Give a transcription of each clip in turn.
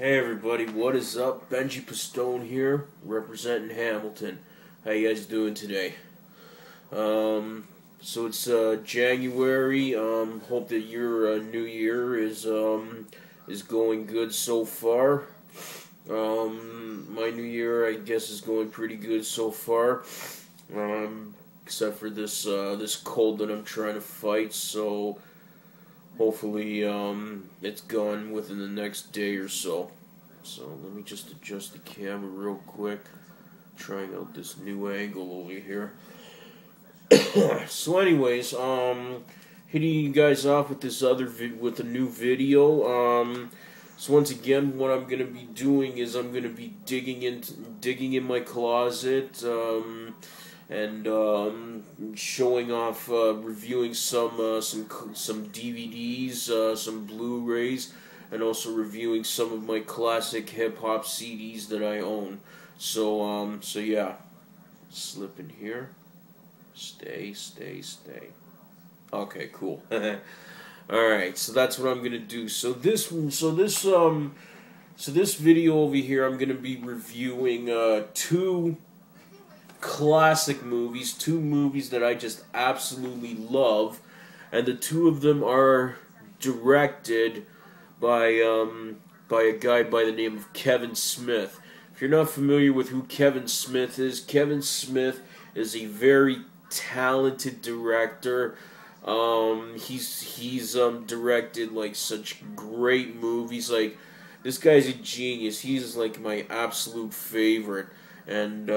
Hey everybody, what is up? Benji Pistone here, representing Hamilton. How you guys doing today? So it's January. Hope that your new year is going good so far. My new year, I guess, is going pretty good so far. Except for this cold that I'm trying to fight. So hopefully, it's gone within the next day or so. So let me just adjust the camera real quick. Trying out this new angle over here. So, anyways, hitting you guys off with this with a new video. So once again, what I'm gonna be doing is I'm gonna be digging in my closet. And showing off, reviewing some DVDs, some Blu-rays, and also reviewing some of my classic hip-hop CDs that I own. So yeah, slip in here, stay. Okay, cool. All right, so that's what I'm gonna do. So this video over here, I'm gonna be reviewing two classic movies, two movies that I just absolutely love, and the two of them are directed by a guy by the name of Kevin Smith. If you're not familiar with who Kevin Smith is a very talented director. He's directed like such great movies. Like, this guy's a genius. He's like my absolute favorite. And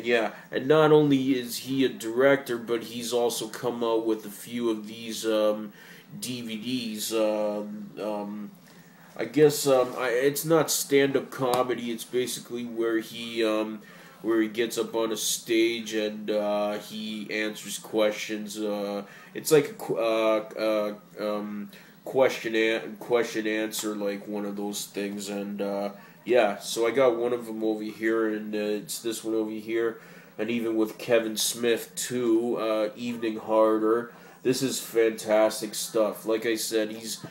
yeah, and not only is he a director, but he's also come out with a few of these DVDs. I guess it's not stand-up comedy. It's basically where he gets up on a stage and he answers questions. It's like a question answer, like one of those things. And yeah, so I got one of them over here, and it's this one over here. And even with Kevin Smith too, Evening Harder. This is fantastic stuff. Like I said, he's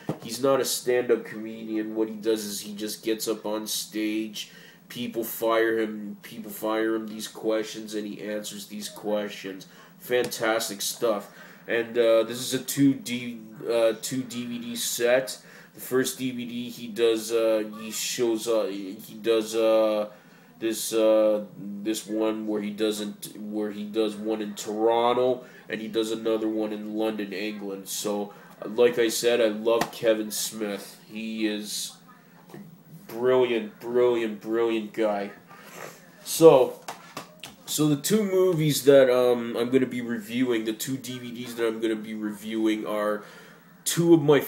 not a stand-up comedian. What he does is he just gets up on stage. People fire him these questions, and he answers these questions. Fantastic stuff. And this is a two DVD set. The first DVD he does this one where he does one in Toronto, and he does another one in London, England. So, like I said, I love Kevin Smith. He is a brilliant guy. So the two movies that I'm going to be reviewing, the two DVDs that I'm going to be reviewing, are two of my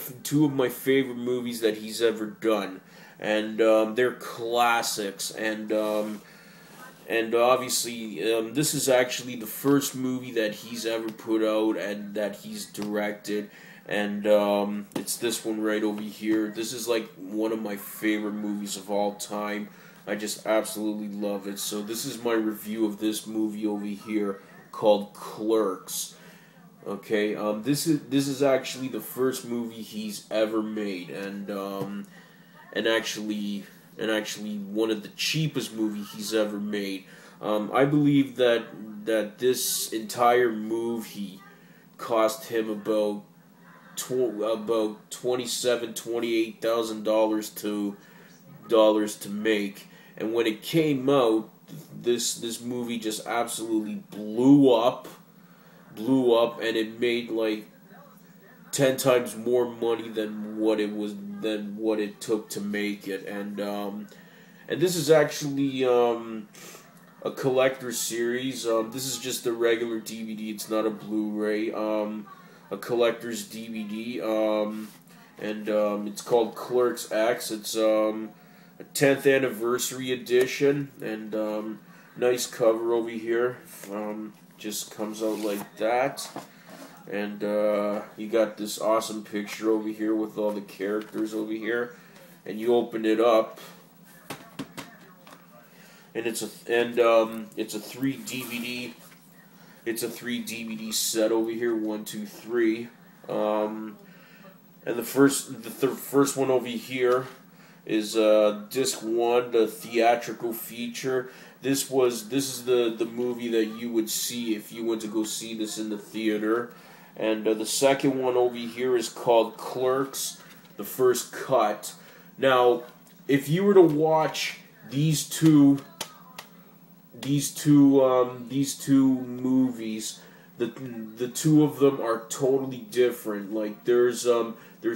favorite movies that he's ever done, and they're classics. And obviously, this is actually the first movie that he's ever put out and that he's directed, and it's this one right over here. This is like one of my favorite movies of all time. I just absolutely love it. So this is my review of this movie over here called Clerks. Okay, this is actually the first movie he's ever made, and actually one of the cheapest movies he's ever made. I believe that this entire movie cost him about $28,000 to make, and when it came out, this movie just absolutely blew up, and it made like 10 times more money than what it took to make it. And this is actually a collector's series. This is just a regular DVD. It's not a Blu-ray. A collector's DVD. And it's called Clerks X. It's a 10th anniversary edition, and nice cover over here. Just comes out like that. And you got this awesome picture over here with all the characters over here, and you open it up, and it's a 3 DVD. It's a 3 DVD set over here. 1, 2, 3. And the first one over here is disc 1, the theatrical feature. This is the movie that you would see if you went to go see this in the theater. And the second one over here is called Clerks, the first cut. Now, if you were to watch these two movies, the two of them are totally different. Like there's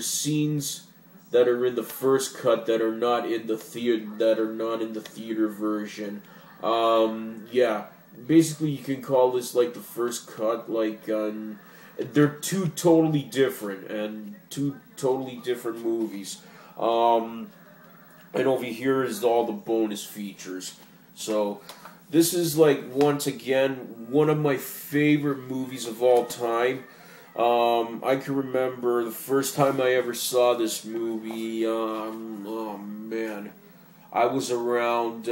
scenes that are in the first cut that are not in the theater version. Yeah, basically you can call this like the first cut. Like they're two totally different movies. And over here is all the bonus features. So this is like once again one of my favorite movies of all time. I can remember the first time I ever saw this movie. Oh man, I was around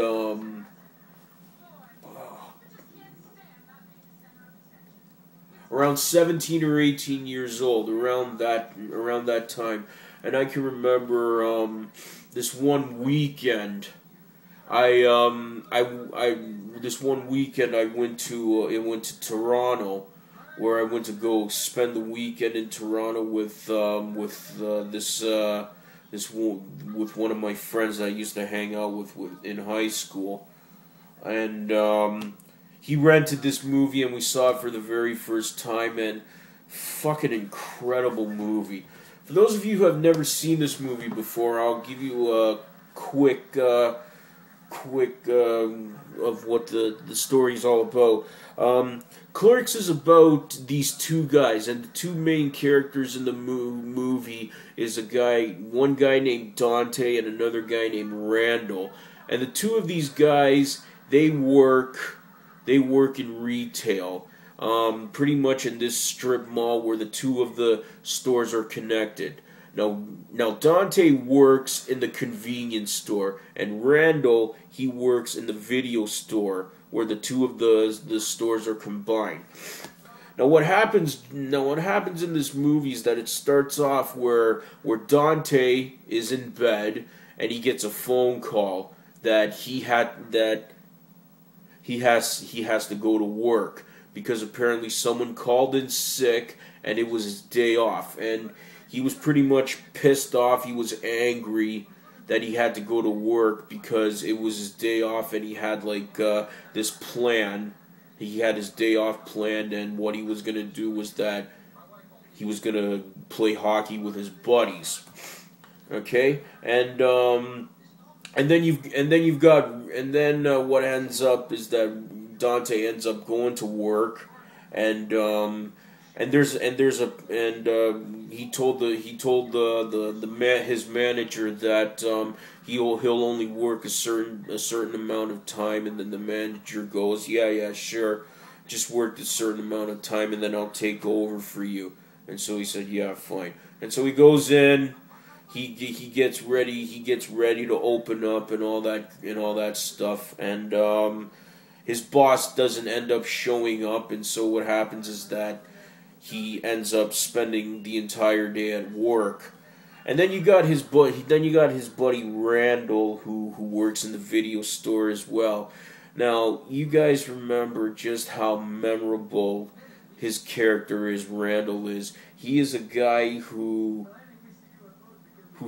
17 or 18 years old, around that time, and I can remember this one weekend. This one weekend I went to Toronto, where I went to go spend the weekend in Toronto with one of my friends that I used to hang out with in high school, and he rented this movie and we saw it for the very first time, and fucking incredible movie. For those of you who have never seen this movie before, I'll give you a quick of what the story is all about. Clerks is about these two guys, and the two main characters in the movie is one guy named Dante and another guy named Randall. And the two of these guys, they work in retail, pretty much in this strip mall where the two of the stores are connected. Now Dante works in the convenience store, and Randall, he works in the video store where the two of the stores are combined. Now what happens in this movie is that it starts off where Dante is in bed and he gets a phone call that he has to go to work because apparently someone called in sick and it was his day off, and he was pretty much pissed off. He was angry that he had to go to work because it was his day off, and he had like this plan. He had his day off planned, and what he was gonna do was that he was gonna play hockey with his buddies. Okay, and then what ends up is that Dante ends up going to work, and he told his manager that he'll only work a certain amount of time, and then the manager goes, yeah, sure, just work a certain amount of time, and then I'll take over for you. And so he said, yeah, fine. And so he goes in. He gets ready to open up and all that stuff, and his boss doesn't end up showing up, and so what happens is that he ends up spending the entire day at work. And then you got his buddy Randall, who works in the video store as well. Now, you guys remember just how memorable his character is. Randall is. He is a guy who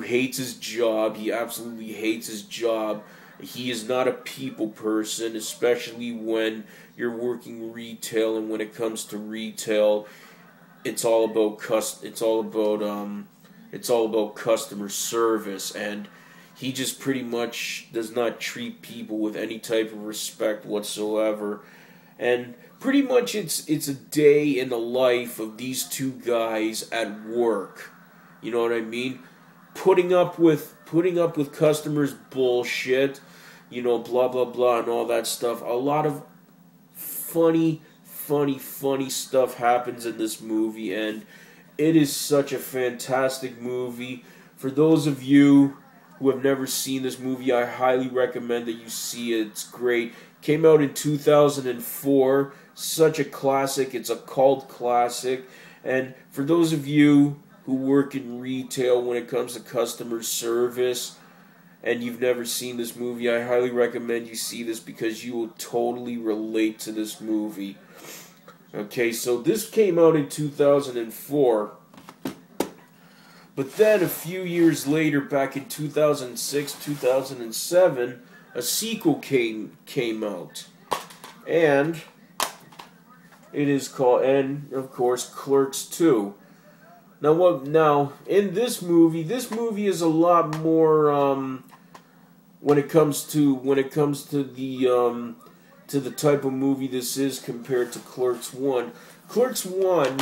hates his job. He absolutely hates his job. He is not a people person, especially when you're working retail. And when it comes to retail, it's all about customer service, and he just pretty much does not treat people with any type of respect whatsoever. And pretty much it's a day in the life of these two guys at work. You know what I mean? Putting up with customers' bullshit, blah blah blah and all that stuff. A lot of funny stuff happens in this movie, and it is such a fantastic movie. For those of you who have never seen this movie, I highly recommend that you see it. It's great. Came out in 2004. Such a classic. It's a cult classic. And for those of you who work in retail when it comes to customer service, and you've never seen this movie, I highly recommend you see this because you will totally relate to this movie. Okay, so this came out in 2004. But then a few years later, back in 2006, 2007, a sequel came out. And it is called, and of course, Clerks 2. Now in this movie is a lot more when it comes to the type of movie this is compared to Clerks 1. Clerks 1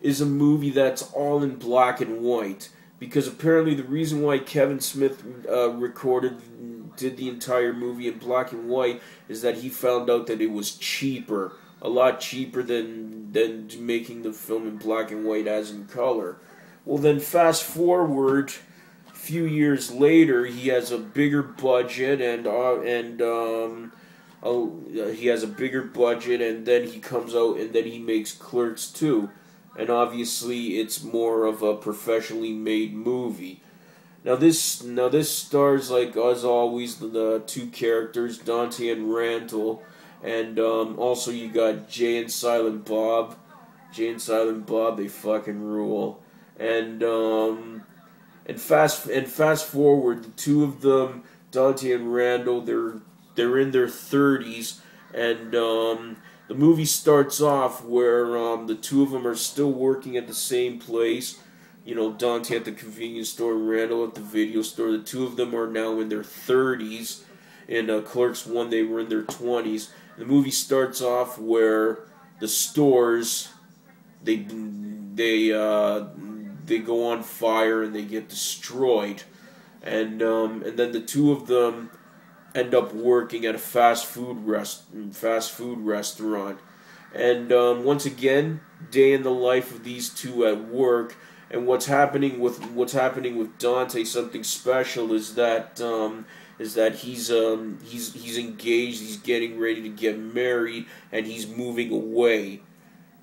is a movie that's all in black and white, because apparently the reason why Kevin Smith did the entire movie in black and white is that he found out that it was cheaper, a lot cheaper than making the film in black and white as in color. Well, then fast forward a few years later, he has a bigger budget and then he comes out and then he makes Clerks 2. And obviously, it's more of a professionally made movie. Now this stars, like as always, the two characters, Dante and Randall, and also you got Jay and Silent Bob. Jay and Silent Bob, they fucking rule. And fast forward, the two of them, Dante and Randall, they're in their 30s, and the movie starts off where the two of them are still working at the same place. You know, Dante at the convenience store, Randall at the video store. The two of them are now in their 30s. In Clerks 1, they were in their 20s. The movie starts off where the stores they go on fire and they get destroyed, and then the two of them end up working at a fast food restaurant, and once again, day in the life of these two at work. And what's happening with Dante, something special, is that he's engaged, he's getting ready to get married, and he's moving away.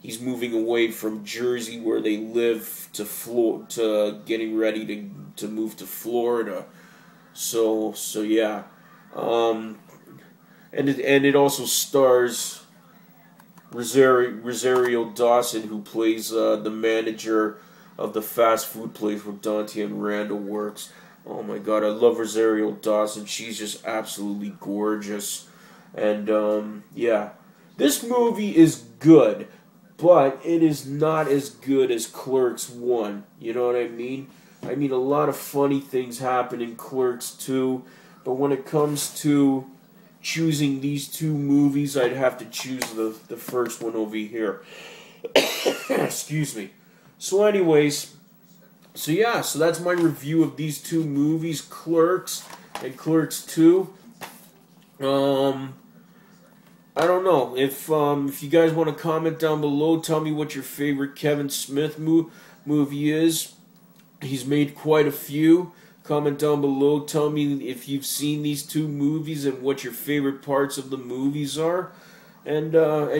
He's moving away from Jersey, where they live, to getting ready to move to Florida. So yeah. And it also stars Rosario Dawson, who plays the manager of the fast food place where Dante and Randall works. Oh my god, I love Rosario Dawson. She's just absolutely gorgeous. And yeah, this movie is good, but it is not as good as Clerks 1. You know what I mean? I mean, a lot of funny things happen in Clerks 2. But when it comes to choosing these two movies, I'd have to choose the first one over here. Excuse me. So anyways, so that's my review of these two movies, Clerks and Clerks 2. I don't know. If you guys want to comment down below, tell me what your favorite Kevin Smith movie is. He's made quite a few. Comment down below. Tell me if you've seen these two movies and what your favorite parts of the movies are. And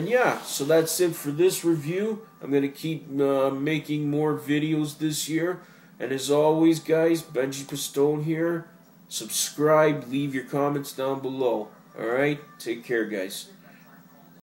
yeah, so that's it for this review. I'm going to keep making more videos this year. And as always, guys, Benji Pistone here. Subscribe, leave your comments down below. Alright? Take care, guys.